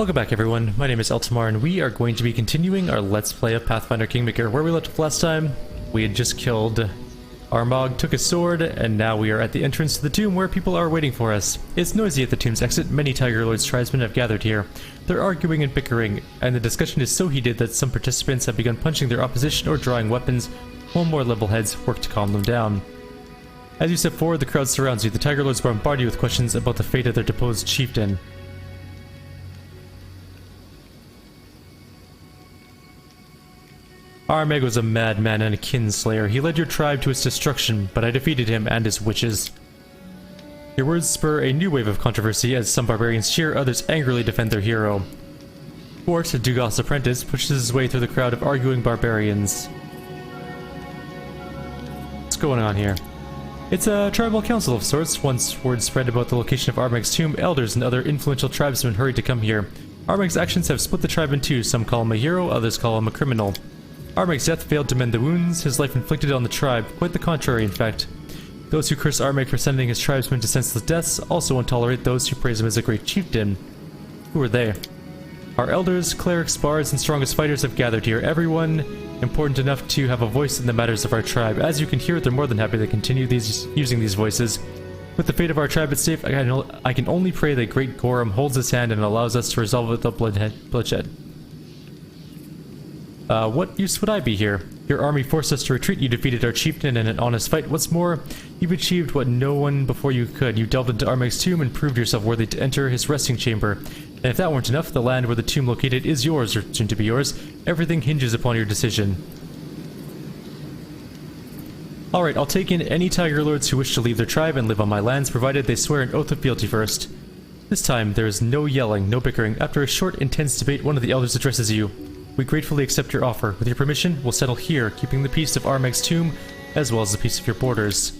Welcome back everyone, my name is Eltimar and we are going to be continuing our Let's Play of Pathfinder Kingmaker. Where we left off last time, we had just killed Blahhumbug, took his sword, and now we are at the entrance to the tomb where people are waiting for us. It's noisy at the tomb's exit, many Tiger Lord's tribesmen have gathered here. They're arguing and bickering, and the discussion is so heated that some participants have begun punching their opposition or drawing weapons, while more level heads work to calm them down. As you step forward, the crowd surrounds you. The Tiger Lords bombard you with questions about the fate of their deposed chieftain. Blahhumbug was a madman and a kinslayer. He led your tribe to its destruction, but I defeated him and his witches. Your words spur a new wave of controversy as some barbarians cheer, others angrily defend their hero. Fort, Dugos' apprentice, pushes his way through the crowd of arguing barbarians. What's going on here? It's a tribal council of sorts. Once word spread about the location of Blahhumbug's tomb, elders and other influential tribesmen hurried to come here. Blahhumbug's actions have split the tribe in two. Some call him a hero, others call him a criminal. Blahhumbug's death failed to mend the wounds his life inflicted on the tribe, quite the contrary in fact. Those who curse Blahhumbug for sending his tribesmen to senseless deaths also won't tolerate those who praise him as a great chieftain. Who are they? Our elders, clerics, bards, and strongest fighters have gathered here, everyone important enough to have a voice in the matters of our tribe. As you can hear, they're more than happy to continue using these voices. With the fate of our tribe at stake, I can only pray that Great Gorum holds his hand and allows us to resolve it without bloodshed. What use would I be here? Your army forced us to retreat, you defeated our chieftain in an honest fight. What's more, you've achieved what no one before you could. You delved into Blahhumbug's tomb and proved yourself worthy to enter his resting chamber. And if that weren't enough, the land where the tomb located is yours, or soon to be yours. Everything hinges upon your decision. Alright, I'll take in any Tiger Lords who wish to leave their tribe and live on my lands, provided they swear an oath of fealty first. This time, there is no yelling, no bickering. After a short, intense debate, one of the elders addresses you. We gratefully accept your offer. With your permission, we'll settle here, keeping the peace of Blahhumbug's tomb, as well as the peace of your borders.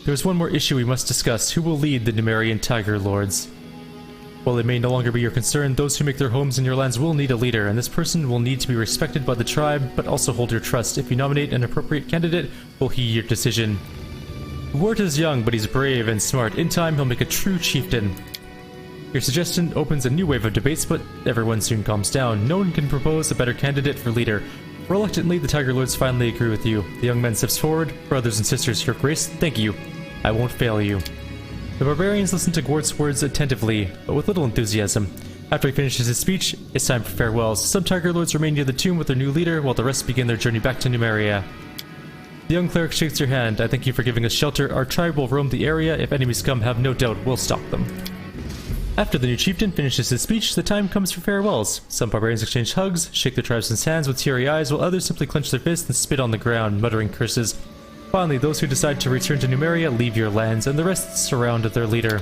There's one more issue we must discuss. Who will lead the Numerian Tiger Lords? While it may no longer be your concern, those who make their homes in your lands will need a leader, and this person will need to be respected by the tribe, but also hold your trust. If you nominate an appropriate candidate, we'll heed your decision. Wart is young, but he's brave and smart. In time, he'll make a true chieftain. Your suggestion opens a new wave of debates, but everyone soon calms down. No one can propose a better candidate for leader. Reluctantly, the Tiger Lords finally agree with you. The young man steps forward. Brothers and sisters, your grace, thank you. I won't fail you. The barbarians listen to Gwart's words attentively, but with little enthusiasm. After he finishes his speech, it's time for farewells. Some Tiger Lords remain near the tomb with their new leader, while the rest begin their journey back to Numeria. The young cleric shakes your hand. I thank you for giving us shelter. Our tribe will roam the area. If enemies come, have no doubt we'll stop them. After the new chieftain finishes his speech, the time comes for farewells. Some barbarians exchange hugs, shake their tribesmen's hands with teary eyes, while others simply clench their fists and spit on the ground, muttering curses. Finally, those who decide to return to Numeria leave your lands, and the rest surround their leader.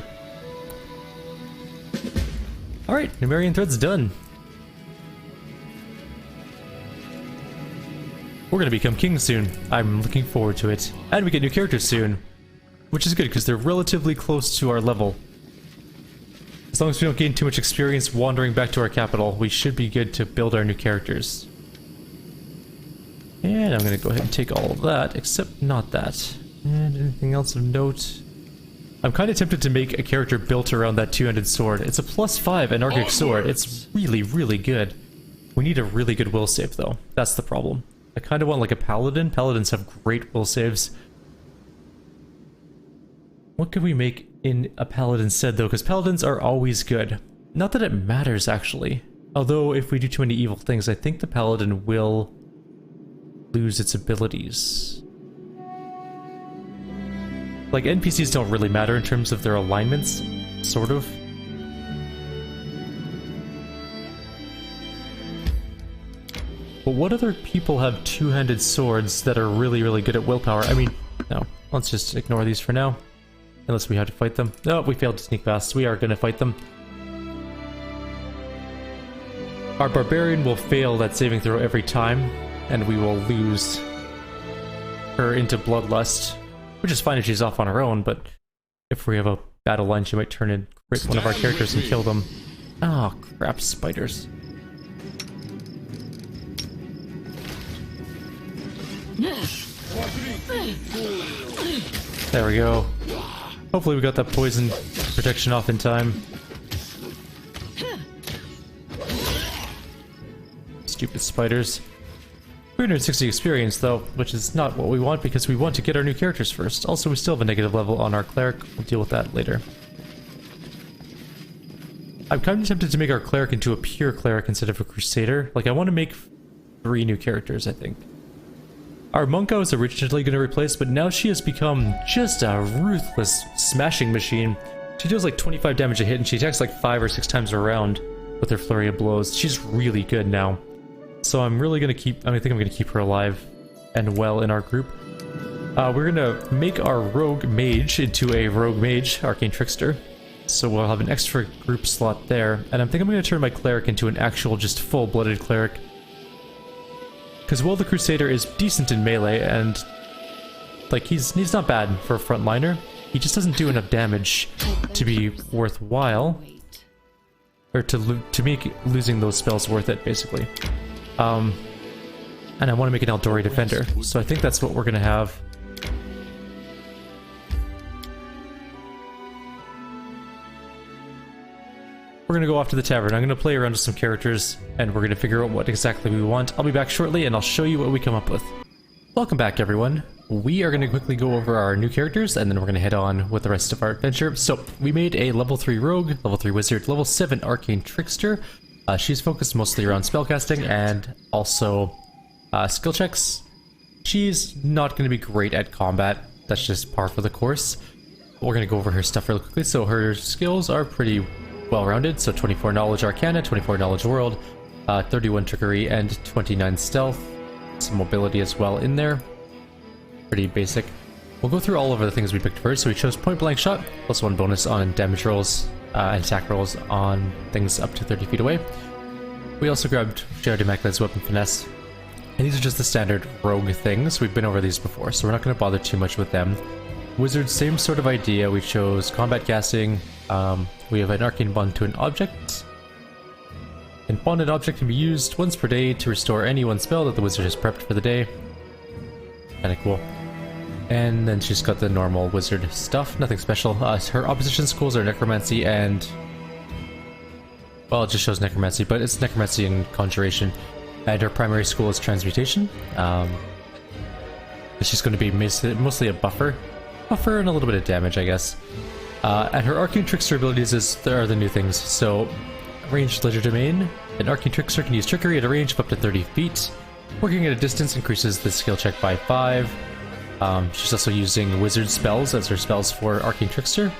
Alright, Numerian thread's done. We're gonna become kings soon. I'm looking forward to it. And we get new characters soon. Which is good, because they're relatively close to our level. As long as we don't gain too much experience wandering back to our capital, we should be good to build our new characters. And I'm gonna go ahead and take all of that, except not that. And anything else of note? I'm kind of tempted to make a character built around that two-handed sword. It's a +5 anarchic sword. It's really, really good. We need a really good will save though. That's the problem. I kind of want like a paladin. Paladins have great will saves. What could we make in a paladin stead though? Because paladins are always good. Not that it matters actually. Although if we do too many evil things, I think the paladin will lose its abilities. Like, NPCs don't really matter in terms of their alignments, sort of. But what other people have two-handed swords that are really, really good at willpower? I mean, no. Let's just ignore these for now. Unless we have to fight them. No, we failed to sneak past. We are going to fight them. Our barbarian will fail that saving throw every time, and we will lose her into bloodlust. Which is fine if she's off on her own, but if we have a battle line, she might turn in one of our characters and kill them. Oh, crap, spiders. There we go. Hopefully we got that poison protection off in time. Stupid spiders. 360 experience though, which is not what we want because we want to get our new characters first. Also, we still have a negative level on our cleric. We'll deal with that later. I'm kind of tempted to make our cleric into a pure cleric instead of a crusader. Like, I want to make 3 new characters, I think. Our monk I was originally going to replace, but now she has become just a ruthless smashing machine. She deals like 25 damage a hit and she attacks like 5 or 6 times a round with her flurry of blows. She's really good now. So I'm really going to keep, I think I'm going to keep her alive and well in our group. We're going to make our rogue mage into a rogue mage, arcane trickster. So we'll have an extra group slot there. And I think I'm going to turn my cleric into an actual just full-blooded cleric. Because while the crusader is decent in melee and like he's not bad for a frontliner, he just doesn't do enough damage to be worthwhile. Or to make losing those spells worth it, basically. And I want to make an Eldori defender, so I think that's what we're going to have. We're going to go off to the tavern. I'm going to play around with some characters, and we're going to figure out what exactly we want. I'll be back shortly, and I'll show you what we come up with. Welcome back, everyone. We are going to quickly go over our new characters, and then we're going to head on with the rest of our adventure. So, we made a level 3 rogue, level 3 wizard, level 7 arcane trickster. She's focused mostly around spellcasting and also skill checks. She's not going to be great at combat. That's just par for the course. We're going to go over her stuff really quickly. So her skills are pretty well-rounded. So 24 knowledge arcana, 24 knowledge world, 31 trickery, and 29 stealth. Some mobility as well in there. Pretty basic. We'll go through all of the things we picked first. So we chose point blank shot, plus 1 bonus on damage rolls. And attack rolls on things up to 30 feet away. We also grabbed Jared Immaculate's weapon finesse. And these are just the standard rogue things. We've been over these before, so we're not going to bother too much with them. Wizard, same sort of idea. We chose combat casting. We have an arcane bond to an object. And bonded object can be used once per day to restore any one spell that the wizard has prepped for the day. Kinda cool. And then she's got the normal wizard stuff, nothing special. Her opposition schools are necromancy and... well, it just shows necromancy, but it's necromancy and conjuration. And her primary school is transmutation. She's going to be mostly a buffer. Buffer and a little bit of damage, I guess. And her arcane trickster abilities there are the new things. So, ranged legerdemain. An arcane trickster can use trickery at a range of up to 30 feet. Working at a distance increases the skill check by 5. She's also using wizard spells as her spells for arcane trickster.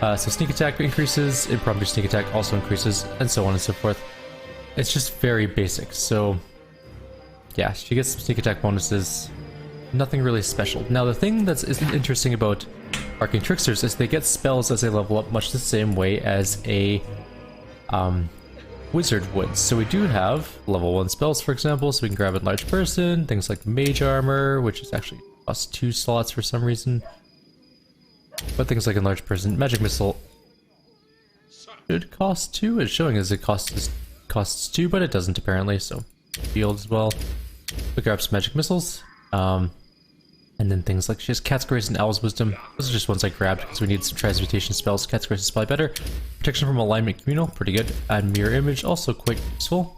So sneak attack increases, impromptu sneak attack also increases, and so on and so forth. It's just very basic, so yeah, she gets some sneak attack bonuses. Nothing really special. Now the thing that's interesting about arcane tricksters is they get spells as they level up much the same way as a wizard would. So we do have level 1 spells, for example, so we can grab enlarged person, things like mage armor, which is actually costs 2 slots for some reason. But things like enlarged person, magic missile should cost 2. It's showing as it costs 2, but it doesn't apparently. So field as well. We grab some magic missiles, and then things like she has Cat's Grace and Owl's Wisdom. Those are just ones I grabbed because we need some transmutation spells. Cat's Grace is probably better. Protection from alignment communal, pretty good. And mirror image, also quite useful.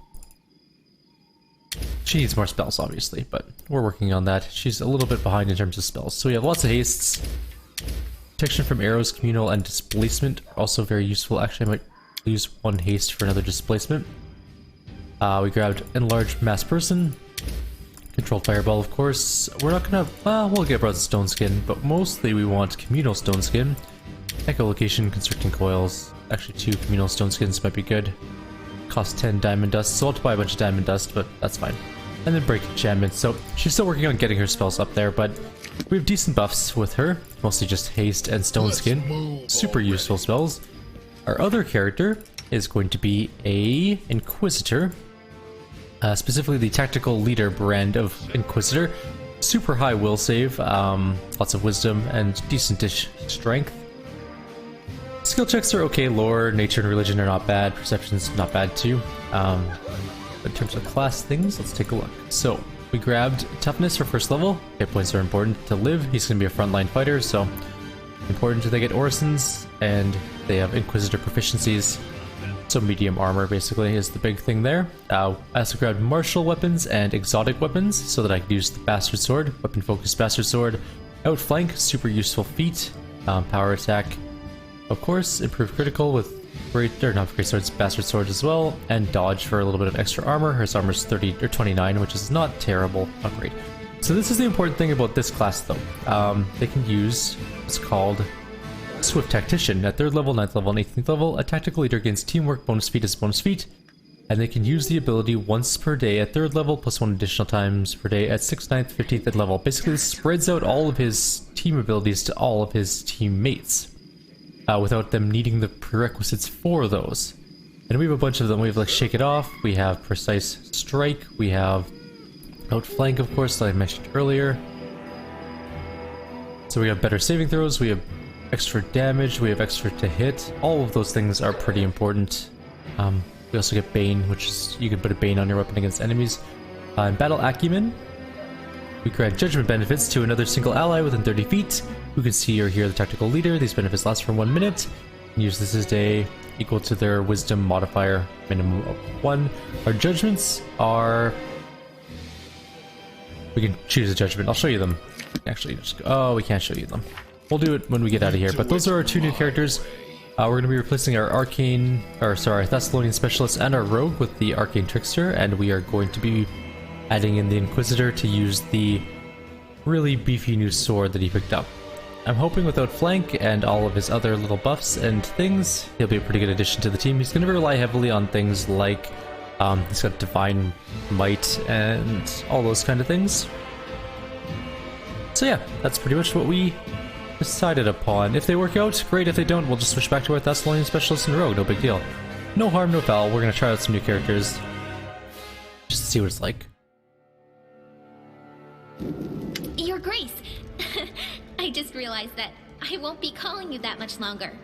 She needs more spells, obviously, but we're working on that. She's a little bit behind in terms of spells. So we have lots of hastes. Protection from arrows, communal, and displacement are also very useful. Actually, I might use 1 haste for another displacement. We grabbed enlarged mass person. Controlled fireball, of course. We're not gonna... we'll get Broad Stone Skin, but mostly we want communal Stone Skin. Echolocation, constricting coils. Actually, 2 communal Stone Skins might be good. Cost 10 diamond dust, so I'll have to buy a bunch of diamond dust, but that's fine. And then break enchantment. So she's still working on getting her spells up there, but we have decent buffs with her. Mostly just haste and stone skin. Super useful spells. Our other character is going to be a Inquisitor. Specifically the tactical leader brand of Inquisitor. Super high will save, lots of wisdom, and decentish strength. Skill checks are okay, lore, nature, and religion are not bad, perception's not bad too. But in terms of class things, let's take a look. So, we grabbed toughness for first level. Hit points are important to live. He's going to be a frontline fighter, so important they get Orisons, and they have Inquisitor proficiencies. So medium armor basically is the big thing there. I also grabbed martial weapons and exotic weapons so that I could use the Bastard Sword, weapon focused Bastard Sword. Outflank, super useful feat. Power attack, of course, improved critical with not great swords, Bastard Sword as well, and dodge for a little bit of extra armor. Her armor's 30 or 29, which is not terrible, not great. So this is the important thing about this class though. They can use what's called Swift Tactician. At 3rd level, 9th level, and 18th level, a tactical leader gains teamwork bonus feat as bonus feat, and they can use the ability once per day at 3rd level, plus 1 additional times per day at 6th, 9th, 15th level. Basically, this spreads out all of his team abilities to all of his teammates, without them needing the prerequisites for those. And we have a bunch of them. We have like Shake It Off, we have Precise Strike, we have Outflank, of course, that I mentioned earlier. So we have better saving throws, we have extra damage, we have extra to hit. All of those things are pretty important. We also get Bane, which is, you can put a Bane on your weapon against enemies. In Battle Acumen, we grant judgment benefits to another single ally within 30 feet who can see or hear the tactical leader. These benefits last for 1 minute. And use this as day equal to their wisdom modifier, minimum of 1. Our judgments are... we can choose a judgment. I'll show you them. Actually, just go... oh, we can't show you them. We'll do it when we get out of here. But those are our 2 new characters. We're going to be replacing our Thessalonian Specialist and our Rogue with the Arcane Trickster, and we are going to be adding in the Inquisitor to use the really beefy new sword that he picked up. I'm hoping with Outflank and all of his other little buffs and things, he'll be a pretty good addition to the team. He's going to rely heavily on things like, he's got Divine Might and all those kind of things. So yeah, that's pretty much what we decided upon. If they work out, great. If they don't, we'll just switch back to our Thessalonian Specialist and Rogue. No big deal. No harm, no foul. We're gonna try out some new characters just to see what it's like. Your Grace, I just realized that I won't be calling you that much longer.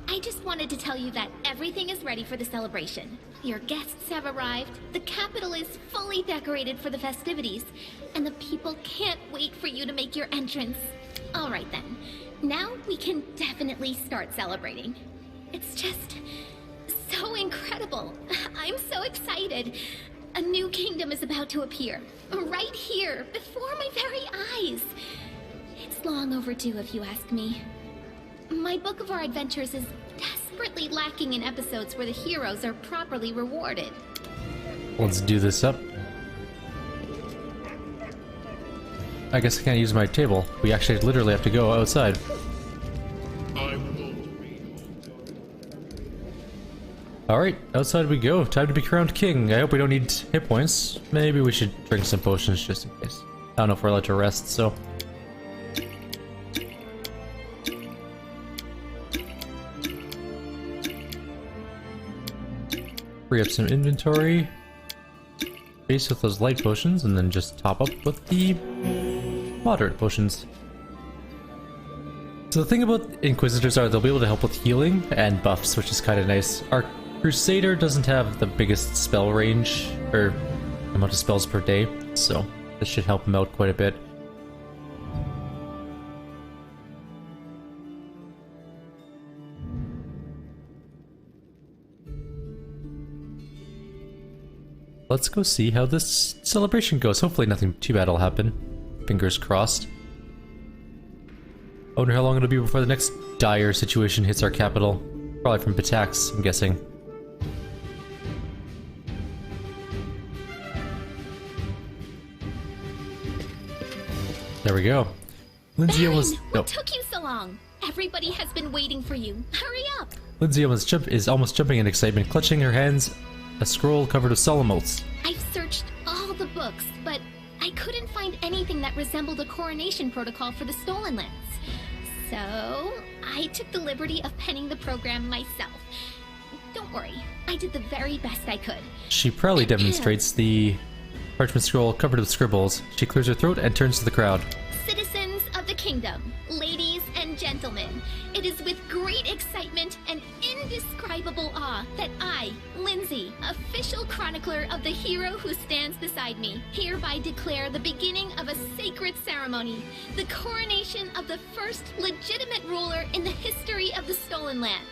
I just wanted to tell you that everything is ready for the celebration. Your guests have arrived, the capital is fully decorated for the festivities, and the people can't wait for you to make your entrance. Alright then, now we can definitely start celebrating. It's just so incredible. I'm so excited. A new kingdom is about to appear, right here, before my very eyes. It's long overdue if you ask me. My book of our adventures is desperately lacking in episodes where the heroes are properly rewarded. Let's do this up. I guess I can't use my table. We actually literally have to go outside. Alright, outside we go. Time to be crowned king. I hope we don't need hit points. Maybe we should drink some potions just in case. I don't know if we're allowed to rest, so... free up some inventory. Base with those light potions, and then just top up with the moderate potions. So the thing about Inquisitors are they'll be able to help with healing and buffs, which is kind of nice. Our Crusader doesn't have the biggest spell range, or amount of spells per day, so this should help him out quite a bit. Let's go see how this celebration goes. Hopefully nothing too bad will happen. Fingers crossed. I wonder how long it'll be before the next dire situation hits our capital. Probably from Pitax, I'm guessing. There we go. Lindsay almost... What took you so long? Everybody has been waiting for you. Hurry up! Lindsay is almost jumping in excitement, clutching her hands, a scroll covered with solemn oaths. I've searched all the books, but I couldn't find anything that resembled a coronation protocol for the Stolen Lands. So, I took the liberty of penning the program myself. Don't worry, I did the very best I could. She proudly demonstrates the parchment scroll covered with scribbles. She clears her throat and turns to the crowd. Citizens of the kingdom, ladies and gentlemen, it is with great excitement and indescribable awe that I, Lindsay, official chronicler of the hero who stands beside me, hereby declare the beginning of a sacred ceremony, the coronation of the first legitimate ruler in the history of the Stolen Lands.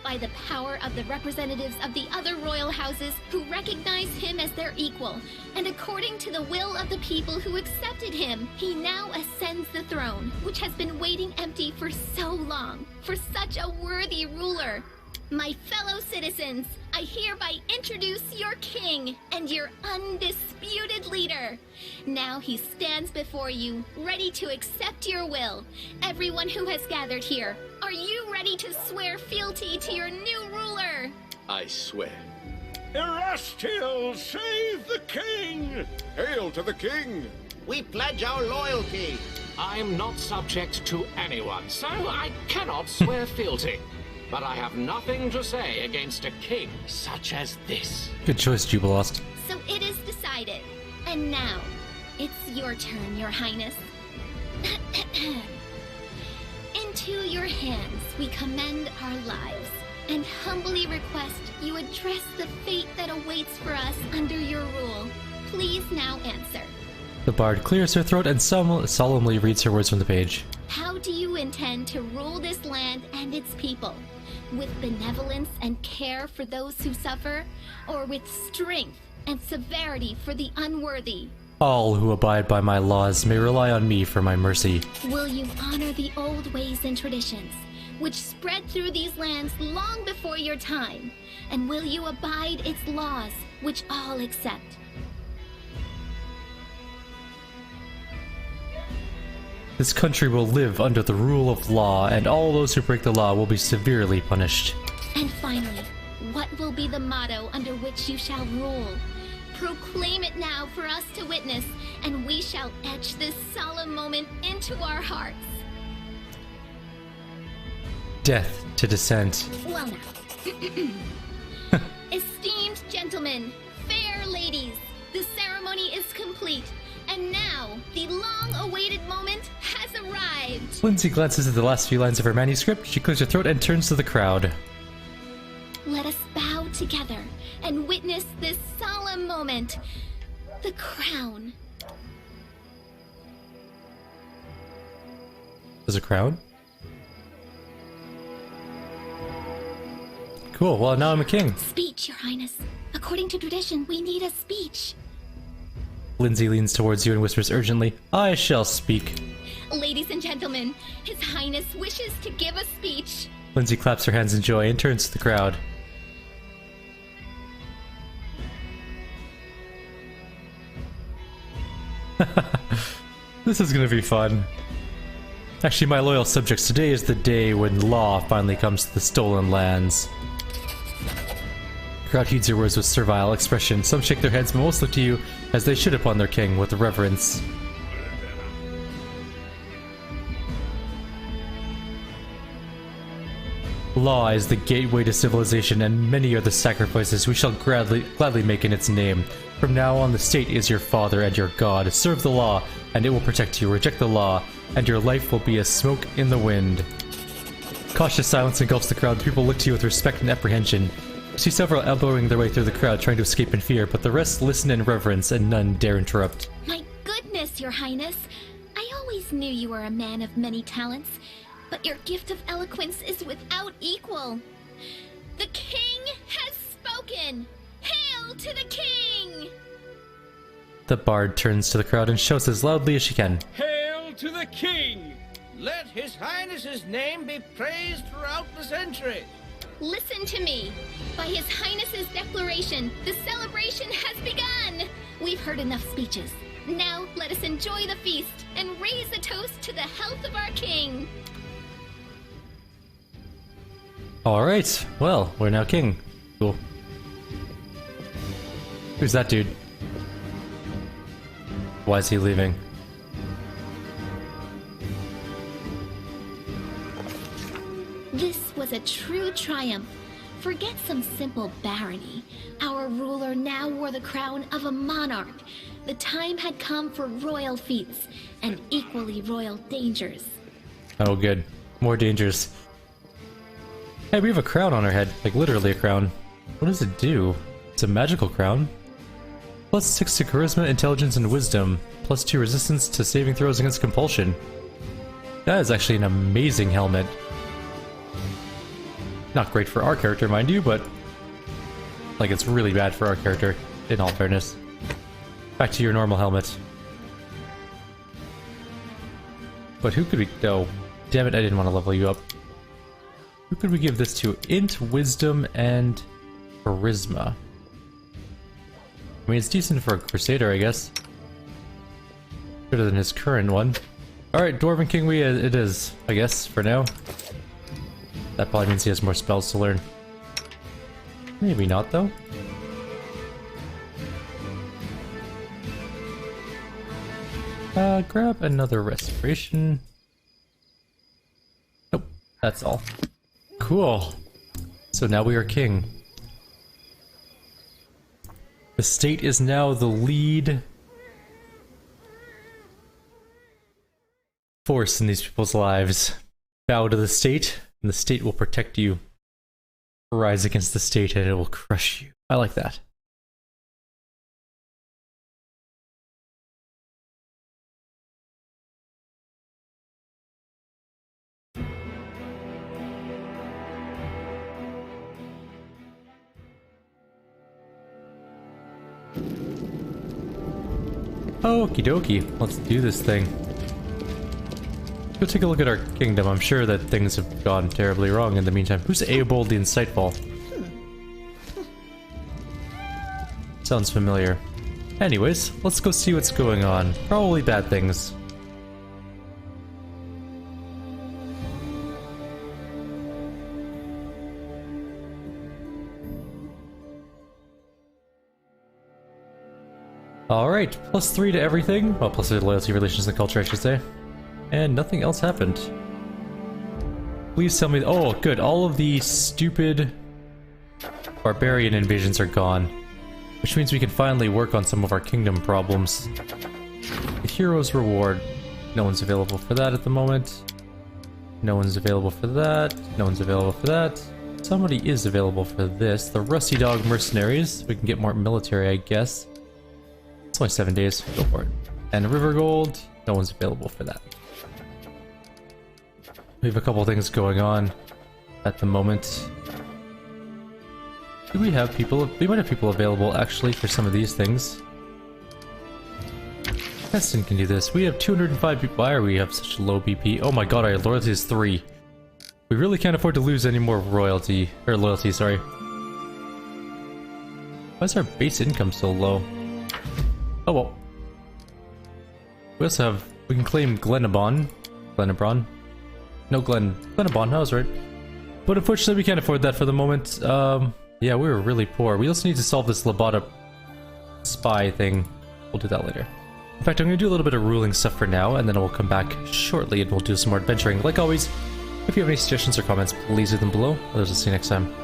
by the power of the representatives of the other royal houses who recognize him as their equal, and according to the will of the people who accepted him, he now ascends the throne, which has been waiting empty for so long, for such a worthy ruler. My fellow citizens, I hereby introduce your king and your undisputed leader. Now he stands before you, ready to accept your will. Everyone who has gathered here, are you ready to swear fealty to your new ruler? I swear. Erastiel, save the king! Hail to the king! We pledge our loyalty. I'm not subject to anyone, so I cannot swear fealty. But I have nothing to say against a king such as this. Good choice, Jubilost. So it is decided. And now, it's your turn, your highness. Into your hands we commend our lives, and humbly request you address the fate that awaits for us under your rule. Please now answer. The bard clears her throat and solemnly reads her words from the page. How do you intend to rule this land and its people? With benevolence and care for those who suffer, or with strength and severity for the unworthy? All who abide by my laws may rely on me for my mercy. Will you honor the old ways and traditions, which spread through these lands long before your time? And will you abide its laws, which all accept? This country will live under the rule of law, and all those who break the law will be severely punished. And finally, what will be the motto under which you shall rule? Proclaim it now for us to witness, and we shall etch this solemn moment into our hearts. Death to dissent. Well now. Esteemed gentlemen, fair ladies, the ceremony is complete. And now, the long-awaited moment has arrived. Lindsay glances at the last few lines of her manuscript, she clears her throat and turns to the crowd. Let us bow together and witness this solemn moment. The crown. There's a crown? Cool, well now I'm a king. Speech, Your Highness. According to tradition, we need a speech. Lindsay leans towards you and whispers urgently, I shall speak. Ladies and gentlemen, His Highness wishes to give a speech. Lindsay claps her hands in joy and turns to the crowd. This is gonna be fun. Actually, my loyal subjects, today is the day when law finally comes to the stolen lands. The crowd heeds your words with servile expression. Some shake their heads, but most look to you, as they should upon their king, with reverence. Law is the gateway to civilization, and many are the sacrifices we shall gladly make in its name. From now on, the state is your father and your god. Serve the law, and it will protect you. Reject the law, and your life will be as smoke in the wind. Cautious silence engulfs the crowd. People look to you with respect and apprehension. You see several elbowing their way through the crowd, trying to escape in fear, but the rest listen in reverence, and none dare interrupt. My goodness, Your Highness. I always knew you were a man of many talents, but your gift of eloquence is without equal. The king has spoken! Hail to the king! The bard turns to the crowd and shouts as loudly as she can. Hail to the king! Let His Highness's name be praised throughout the centuries. Listen to me. By His Highness's declaration, the celebration has begun. We've heard enough speeches. Now let us enjoy the feast and raise a toast to the health of our king. Alright, well, we're now king. Cool. Who's that dude? Why is he leaving? This was a true triumph. Forget some simple barony. Our ruler now wore the crown of a monarch. The time had come for royal feats and equally royal dangers. Oh good. More dangers. Hey, we have a crown on our head. Like literally a crown. What does it do? It's a magical crown. +6 to charisma, intelligence, and wisdom. +2 resistance to saving throws against compulsion. That is actually an amazing helmet. Not great for our character, mind you, but like it's really bad for our character, in all fairness. Back to your normal helmet. But who could we... Oh, damn it, I didn't want to level you up. Who could we give this to? Int, Wisdom, and Charisma. I mean, it's decent for a Crusader, I guess. Better than his current one. Alright, Dwarven King it is, I guess, for now. That probably means he has more spells to learn. Maybe not, though. Grab another restoration. Nope, that's all. Cool. So now we are king. The state is now the lead force in these people's lives. Bow to the state, and the state will protect you. Rise against the state, and it will crush you. I like that. Okie dokie, let's do this thing. Go take a look at our kingdom. I'm sure that things have gone terribly wrong in the meantime. Who's Aobold the Insightful? Sounds familiar. Anyways, let's go see what's going on. Probably bad things. Alright, +3 to everything. Well, +3 to loyalty, relations, and culture, I should say. And nothing else happened. Please tell me... Oh, good. All of the stupid barbarian invasions are gone. Which means we can finally work on some of our kingdom problems. The hero's reward. No one's available for that at the moment. No one's available for that. No one's available for that. Somebody is available for this. The Rusty Dog Mercenaries. We can get more military, I guess. It's only 7 days. Go for it. And River Gold. No one's available for that. We have a couple things going on at the moment. Do we have people? We might have people available actually for some of these things. Heston can do this. We have 205 people. Why are we have such low BP? Oh my god, our loyalty is 3. We really can't afford to lose any more royalty, or loyalty, sorry. Why is our base income so low? Oh well. We also have, we can claim Glenabon. No, Glenabon, I was right. But unfortunately we can't afford that for the moment. Yeah, we were really poor. We also need to solve this Labata spy thing. We'll do that later. In fact, I'm going to do a little bit of ruling stuff for now, and then we'll come back shortly and we'll do some more adventuring. Like always, if you have any suggestions or comments, please leave them below. Others will see you next time.